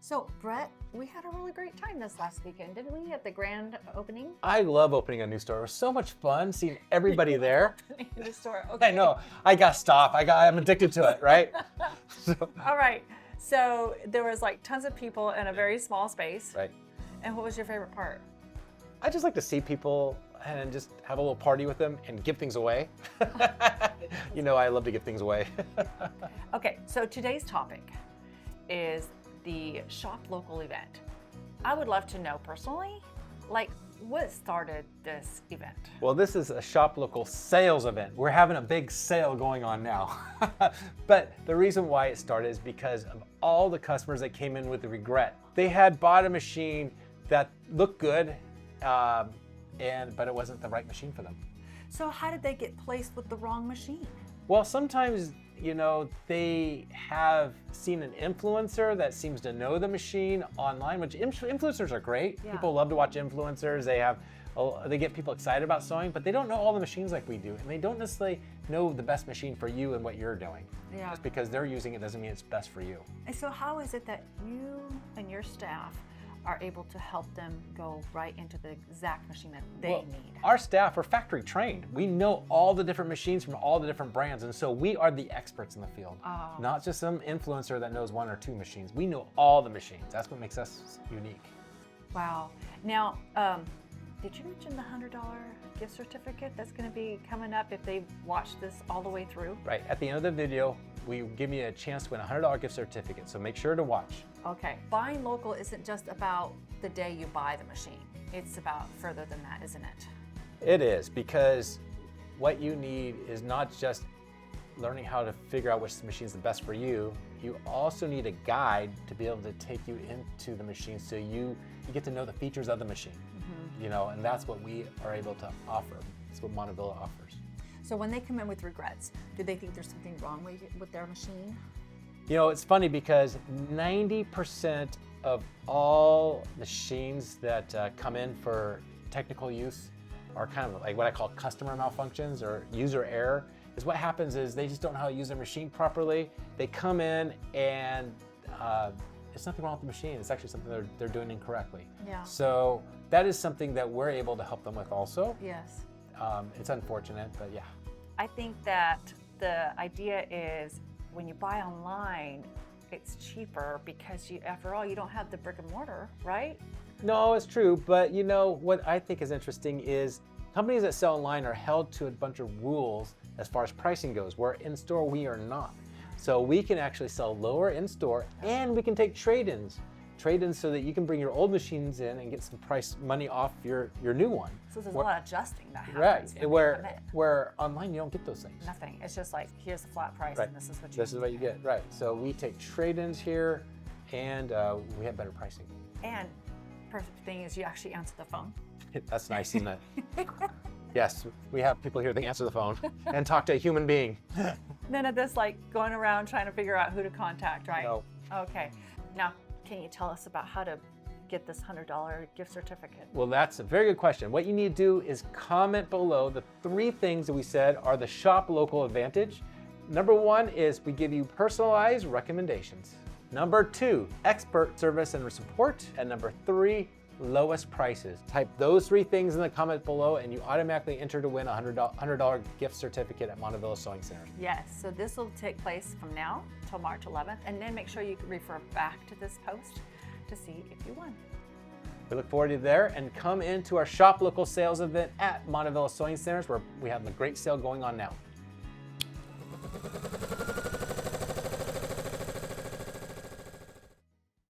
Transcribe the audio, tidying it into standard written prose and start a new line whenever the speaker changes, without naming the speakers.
So, Brett, we had a really great time this last weekend, didn't we, at the grand opening?
I love opening a new store. It was so much fun seeing everybody there.
The store. Okay.
I know. I got to stop. I'm addicted to it, right?
All right. So there was like tons of people in a very small space.
Right.
And what was your favorite part?
I just like to see people and just have a little party with them and give things away. You know, I love to give things away.
Okay, so today's topic is the Shop Local event. I would love to know personally, like, what started this event?
Well, this is a Shop Local sales event. We're having a big sale going on now. But the reason why it started is because of all the customers that came in with the regret. They had bought a machine that looked good, but it wasn't the right machine for them.
So how did they get placed with the wrong machine?
Well, sometimes, you know, they have seen an influencer that seems to know the machine online, which influencers are great.
Yeah.
People love to watch influencers. They get people excited about sewing, but they don't know all the machines like we do. And they don't necessarily know the best machine for you and what you're doing.
Yeah.
Just because they're using it doesn't mean it's best for you.
And so how is it that you and your staff are able to help them go right into the exact machine that they need?
Our staff are factory trained. We know all the different machines from all the different brands, and so we are the experts in the field.
Oh.
Not just some influencer that knows one or two machines. We know all the machines. That's what makes us unique.
Wow. Now, did you mention the $100 gift certificate that's going to be coming up if they watch this all the way through?
Right, at the end of the video, we give you a chance to win a $100 gift certificate, so make sure to watch.
Okay. Buying local isn't just about the day you buy the machine. It's about further than that, isn't it?
It is, because what you need is not just learning how to figure out which machine is the best for you. You also need a guide to be able to take you into the machine so you get to know the features of the machine. You know, and that's what we are able to offer. That's what Montavilla offers.
So when they come in with regrets, do they think there's something wrong with their machine?
You know, it's funny because 90% of all machines that come in for technical use are kind of like what I call customer malfunctions or user error. Is what happens is they just don't know how to use their machine properly. They come in and it's nothing wrong with the machine. It's actually something they're doing incorrectly.
Yeah.
So that is something that we're able to help them with also.
Yes.
It's unfortunate, but yeah.
I think that the idea is when you buy online, it's cheaper because after all, you don't have the brick and mortar, right?
No, it's true, but you know, what I think is interesting is companies that sell online are held to a bunch of rules as far as pricing goes, where in-store we are not. So we can actually sell lower in-store and we can take trade-ins so that you can bring your old machines in and get some money off your new one.
So there's a lot of adjusting that happens.
Right, where online you don't get those things.
Nothing, it's just like, here's a flat price
Right.
and this is what you
This is what you get, right. So we take trade-ins here and we have better pricing.
And perfect thing is you actually answer the phone.
That's nice, isn't it? Yes, we have people here that answer the phone and talk to a human being.
None of this like going around trying to figure out who to contact, right?
No.
Okay. Now, can you tell us about how to get this $100 gift certificate?
Well, that's a very good question. What you need to do is comment below the 3 things that we said are the Shop Local advantage. Number 1 is we give you personalized recommendations. Number 2, expert service and support. And number 3, lowest prices. Type those 3 things in the comment below and you automatically enter to win a $100 gift certificate at Montavilla Sewing Centers.
Yes, so this will take place from now till March 11th, and then make sure you refer back to this post to see if you won.
We look forward to you there, and come into our Shop Local sales event at Montavilla Sewing Centers where we have a great sale going on now.